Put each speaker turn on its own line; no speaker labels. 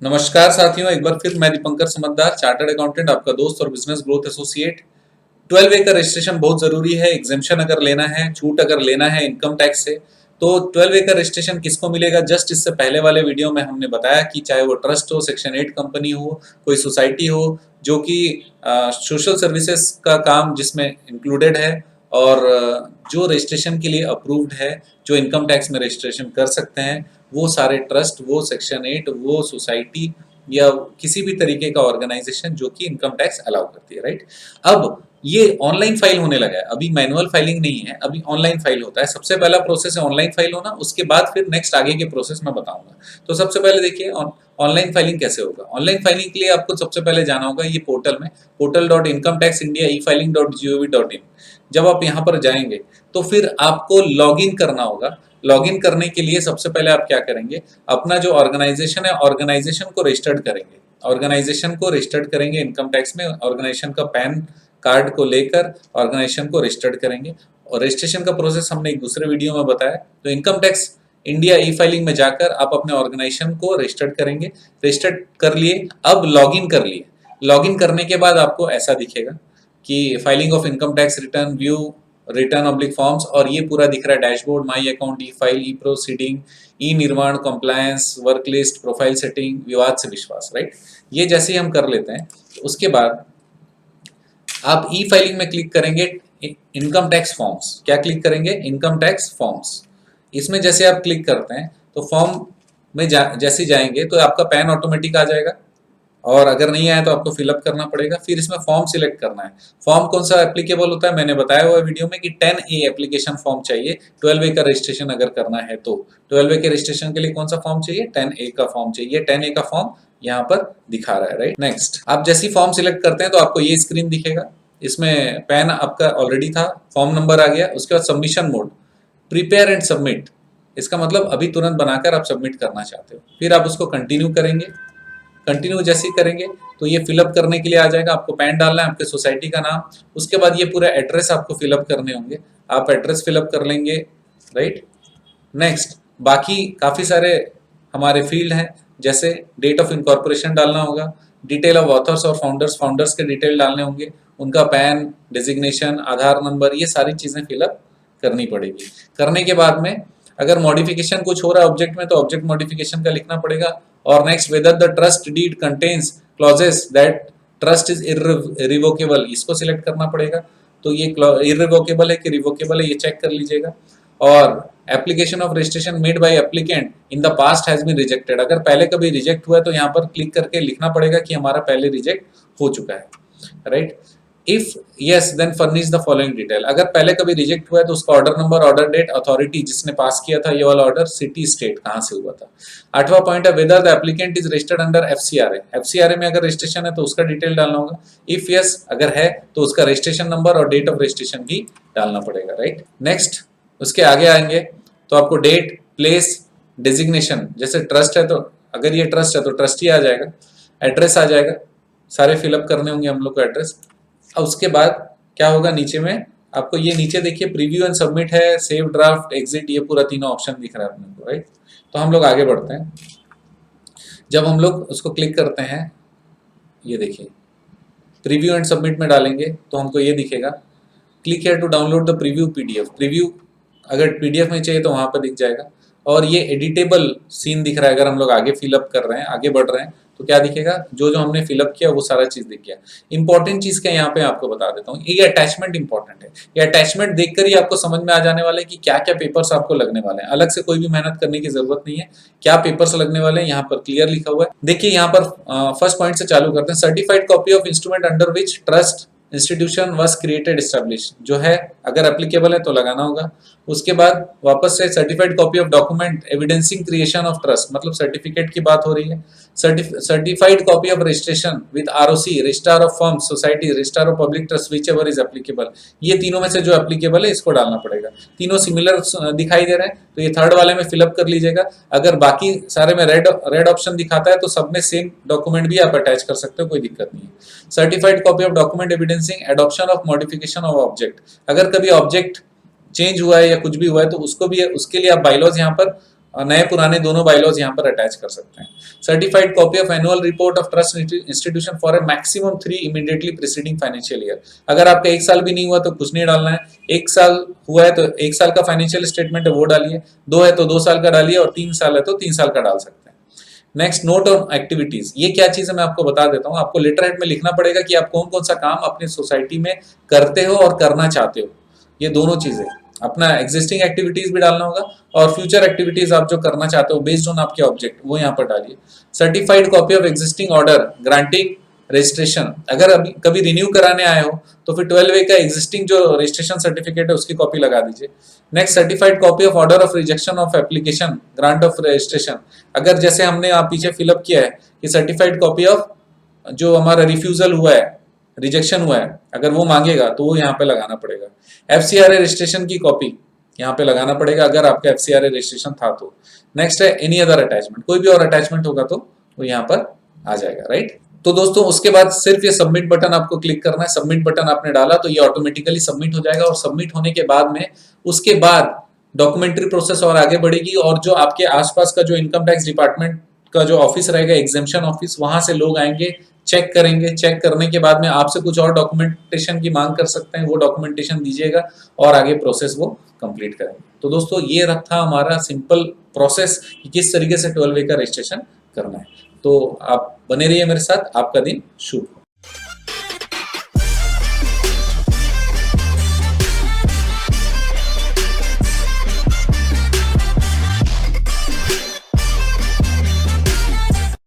नमस्कार साथियों, एक बार फिर मैं दीपंकर समझदार, चार्टर्ड अकाउंटेंट, आपका दोस्त और बिजनेस ग्रोथ एसोसिएट। 12A का रजिस्ट्रेशन बहुत जरूरी है। एग्जेम्पशन अगर लेना है, छूट अगर लेना है इनकम टैक्स से, तो 12A का रजिस्ट्रेशन किसको मिलेगा? जस्ट इससे पहले वाले वीडियो में हमने बताया कि चाहे वो ट्रस्ट हो, सेक्शन 8 कंपनी हो, कोई सोसाइटी हो जो कि सोशल सर्विसेज का काम जिसमें इंक्लूडेड है, और जो रजिस्ट्रेशन के लिए अप्रूव्ड है, जो इनकम टैक्स में रजिस्ट्रेशन कर सकते हैं, वो सारे ट्रस्ट, वो सेक्शन 8, वो सोसाइटी या किसी भी तरीके का ऑर्गेनाइजेशन जो कि इनकम टैक्स अलाउ करती है, राइट। अब ये ऑनलाइन फाइल होने लगा है, अभी मैनुअल फाइलिंग नहीं है, अभी ऑनलाइन फाइल होता है। सबसे पहला प्रोसेस है ऑनलाइन फाइल होना, उसके बाद फिर नेक्स्ट आगे के प्रोसेस मैं बताऊंगा। तो सबसे पहले देखिए ऑनलाइन फाइलिंग कैसे होगा। ऑनलाइन फाइलिंग के लिए आपको सबसे पहले जाना होगा ये पोर्टल में, portal.incometaxindia.e-filing.gov.in। जब आप यहाँ पर जाएंगे तो फिर आपको लॉगिन करना होगा। लॉगिन करने के लिए सबसे पहले आप क्या करेंगे, अपना जो ऑर्गेनाइजेशन है, ऑर्गेनाइजेशन को रजिस्टर्ड करेंगे। ऑर्गेनाइजेशन को रजिस्टर्ड करेंगे इनकम टैक्स में, ऑर्गेनाइजेशन का पैन कार्ड को लेकर ऑर्गेनाइजेशन को रजिस्टर्ड करेंगे। और रजिस्ट्रेशन का प्रोसेस हमने एक दूसरे वीडियो में बताया। तो इनकम टैक्स इंडिया ई फाइलिंग में जाकर आप अपने ऑर्गेनाइजेशन को रजिस्टर्ड करेंगे। रजिस्टर्ड कर लिए, अब लॉगिन कर लिए। लॉगिन करने के बाद आपको ऐसा दिखेगा कि filing of income tax return, view return oblique forms, और ये पूरा दिख रहा है dashboard, my account, e file, e proceeding, e निर्माण, compliance, work list, profile setting, Vivad se विश्वास, राइट। ये जैसे ही हम कर लेते हैं, उसके बाद आप ई फाइलिंग में क्लिक करेंगे, इनकम टैक्स फॉर्म्स। क्या क्लिक करेंगे? Income tax forms. इसमें जैसे आप क्लिक करते हैं तो फॉर्म में जैसे जाएंगे तो आपका पैन ऑटोमेटिक आ जाएगा, और अगर नहीं आया तो आपको फिलअप करना पड़ेगा। फिर इसमें फॉर्म सिलेक्ट करना है। फॉर्म कौन सा एप्लीकेबल होता है, मैंने बताया हुआ वीडियो में कि 10A एप्लीकेशन फॉर्म चाहिए 12A का रजिस्ट्रेशन अगर करना है तो। 12A के रजिस्ट्रेशन के लिए कौन सा फॉर्म चाहिए? 10A का फॉर्म चाहिए। 10A का फॉर्म यहाँ पर दिखा रहा है, राइट। नेक्स्ट, आप जैसे ही फॉर्म सिलेक्ट करते हैं तो आपको ये स्क्रीन दिखेगा। इसमें पैन आपका ऑलरेडी था, फॉर्म नंबर आ गया, उसके बाद submission mode, prepare and submit. इसका मतलब अभी तुरंत बनाकर आप सबमिट करना चाहते हो। फिर आप उसको कंटिन्यू करेंगे। कंटिन्यू जैसे ही करेंगे तो ये फिलअप करने के लिए आ जाएगा। आपको पैन डालना है, आपके सोसाइटी का नाम, उसके बाद ये पूरा एड्रेस आपको फिलअप करने होंगे। आप एड्रेस फिलअप कर लेंगे, राइट। नेक्स्ट, बाकी काफ़ी सारे हमारे फील्ड हैं, जैसे डेट ऑफ इनकॉर्पोरेशन डालना होगा, डिटेल ऑफ ऑथर्स और फाउंडर्स, फाउंडर्स के डिटेल डालने होंगे, उनका पैन, डिजिग्नेशन, आधार नंबर, ये सारी चीज़ें फिलअप करनी पड़ेगी। करने के बाद में अगर मॉडिफिकेशन कुछ हो रहा है ऑब्जेक्ट में तो ऑब्जेक्ट मॉडिफिकेशन का लिखना पड़ेगा। और next, whether the trust deed contains clauses that trust is irrevocable, इसको सिलेक्ट करना पड़ेगा। तो ये इरिवोकेबल है कि रिवोकेबल है, ये चेक कर लीजिएगा। और application of registration made by applicant in the past has been rejected, अगर पहले कभी रिजेक्ट हुआ है तो यहाँ पर क्लिक करके लिखना पड़ेगा कि हमारा पहले रिजेक्ट हो चुका है, right. If yes then furnish the following detail, अगर पहले कभी रिजेक्ट हुआ है तो उसका order number, order date, authority जिसने पास किया था ये वाला ऑर्डर, सिटी, स्टेट कहाँ से हुआ था। 8वां पॉइंट है, whether the applicant is registered under FCRA, FCRA में अगर रजिस्ट्रेशन है तो उसका डिटेल डालना होगा। इफ यस अगर है तो उसका रजिस्ट्रेशन नंबर और डेट ऑफ रजिस्ट्रेशन भी डालना पड़ेगा, राइट। नेक्स्ट, उसके आगे आएंगे तो आपको डेट, प्लेस, डिजिग्नेशन, जैसे ट्रस्ट है तो अगर ये ट्रस्ट है तो ट्रस्टी आ जाएगा, एड्रेस आ जाएगा, सारे फिलअप करने होंगे हम लोग को एड्रेस। अब उसके बाद क्या होगा, नीचे में आपको ये नीचे देखिए प्रीव्यू एंड सबमिट है, सेव ड्राफ्ट, एग्जिट, ये पूरा तीनों ऑप्शन दिख रहा है अपने को, राइट। तो हम लोग आगे बढ़ते हैं। जब हम लोग उसको क्लिक करते हैं, ये देखिए प्रीव्यू एंड सबमिट में डालेंगे तो हमको ये दिखेगा, click here to download the preview PDF. Preview अगर पीडीएफ में चाहिए तो वहां पर दिख जाएगा। और ये एडिटेबल सीन दिख रहा है, अगर हम लोग आगे फिलअप कर रहे हैं, आगे बढ़ रहे हैं तो क्या दिखेगा, जो जो हमने फिलअप किया वो सारा चीज दिख गया। इंपॉर्टेंट चीज क्या यहाँ पे आपको बता देता हूँ, ये अटैचमेंट इंपॉर्टेंट है। ये अटैचमेंट देखकर ही आपको समझ में आ जाने वाला है कि क्या क्या पेपर्स आपको लगने वाले हैं। अलग से कोई भी मेहनत करने की जरूरत नहीं है। क्या पेपर्स लगने वाले हैं यहाँ पर क्लियर लिखा हुआ है। देखिए यहाँ पर फर्स्ट पॉइंट से चालू करते हैं। Certified copy of instrument under which trust institution was created establish, जो है अगर एप्लीकेबल है तो लगाना होगा। उसके बाद वापस से certified copy of document evidencing creation of trust, मतलब सर्टिफिकेट की बात हो रही है। Certified copy of registration with ROC, registrar of firm, society, registrar of public trust, which ever is applicable. ये तीनों में से जो एप्लीकेबल है इसको डालना पड़ेगा। तीनों सिमिलर दिखाई दे रहे हैं तो ये थर्ड वाले में फिलअप कर लीजिएगा। अगर बाकी सारे में रेड ऑप्शन दिखाता है तो सब में सेम डॉक्यूमेंट भी आप अटैच कर सकते हो, कोई दिक्कत नहीं है। Certified copy of document evidencing adoption of modification of object, अगर कभी ऑब्जेक्ट चेंज हुआ है या कुछ भी हुआ है तो उसको भी, उसके लिए आप बाइलॉज यहाँ पर नए पुराने दोनों बायलॉज यहाँ पर अटैच कर सकते हैं। Certified copy of annual report of trust institution for a maximum 3 immediately preceding financial year. अगर आपका 1 साल भी नहीं हुआ तो कुछ नहीं डालना है, 1 साल हुआ है तो 1 साल का फाइनेंशियल स्टेटमेंट है वो डालिए, 2 है तो 2 साल का डालिए और 3 साल है तो 3 साल का डाल सकते हैं। Next, note on activities. ये क्या चीज है मैं आपको बता देता हूँ। आपको लेटर हेड में लिखना पड़ेगा कि आप कौन कौन सा काम अपनी सोसाइटी में करते हो और करना चाहते हो। ये दोनों चीजें, अपना एग्जिस्टिंग एक्टिविटीज भी डालना होगा और फ्यूचर एक्टिविटीज आप जो करना चाहते हो बेस्ड ऑन आपके ऑब्जेक्ट वो यहाँ पर डालिए। Certified copy of existing order granting registration. अगर अभी कभी रिन्यू कराने आए हो तो फिर 12A का एग्जिस्टिंग जो रजिस्ट्रेशन सर्टिफिकेट है उसकी कॉपी लगा दीजिए। Next, certified copy of order of rejection of application grant of registration. अगर जैसे हमने यहाँ पीछे फिलअप किया है कि सर्टिफाइड कॉपी ऑफ जो हमारा रिफ्यूजल हुआ है, रिजेक्शन हुआ है, अगर वो मांगेगा तो वो यहाँ पे लगाना पड़ेगा। FCRA रजिस्ट्रेशन की कॉपी यहाँ पे लगाना पड़ेगा अगर आपका FCRA रजिस्ट्रेशन था तो। नेक्स्ट है एनी अदर अटैचमेंट, कोई भी और अटैचमेंट होगा तो वो यहाँ पर आ जाएगा, राइट। तो दोस्तों उसके बाद सिर्फ ये सबमिट बटन आपको क्लिक करना है। सबमिट बटन आपने डाला तो ये ऑटोमेटिकली सबमिट हो जाएगा और सबमिट होने के बाद में उसके बाद डॉक्यूमेंट्री प्रोसेस और आगे बढ़ेगी और जो आपके आसपास का जो इनकम टैक्स डिपार्टमेंट का जो ऑफिस रहेगा, एग्जेम्पशन ऑफिस, वहां से लोग आएंगे, चेक करेंगे। चेक करने के बाद में आपसे कुछ और डॉक्यूमेंटेशन की मांग कर सकते हैं, वो डॉक्यूमेंटेशन दीजिएगा और आगे प्रोसेस वो कंप्लीट करेंगे। तो दोस्तों ये था हमारा सिंपल प्रोसेस कि किस तरीके से 12A का रजिस्ट्रेशन करना है। तो आप बने रहिए मेरे साथ। आपका दिन शुभ हो।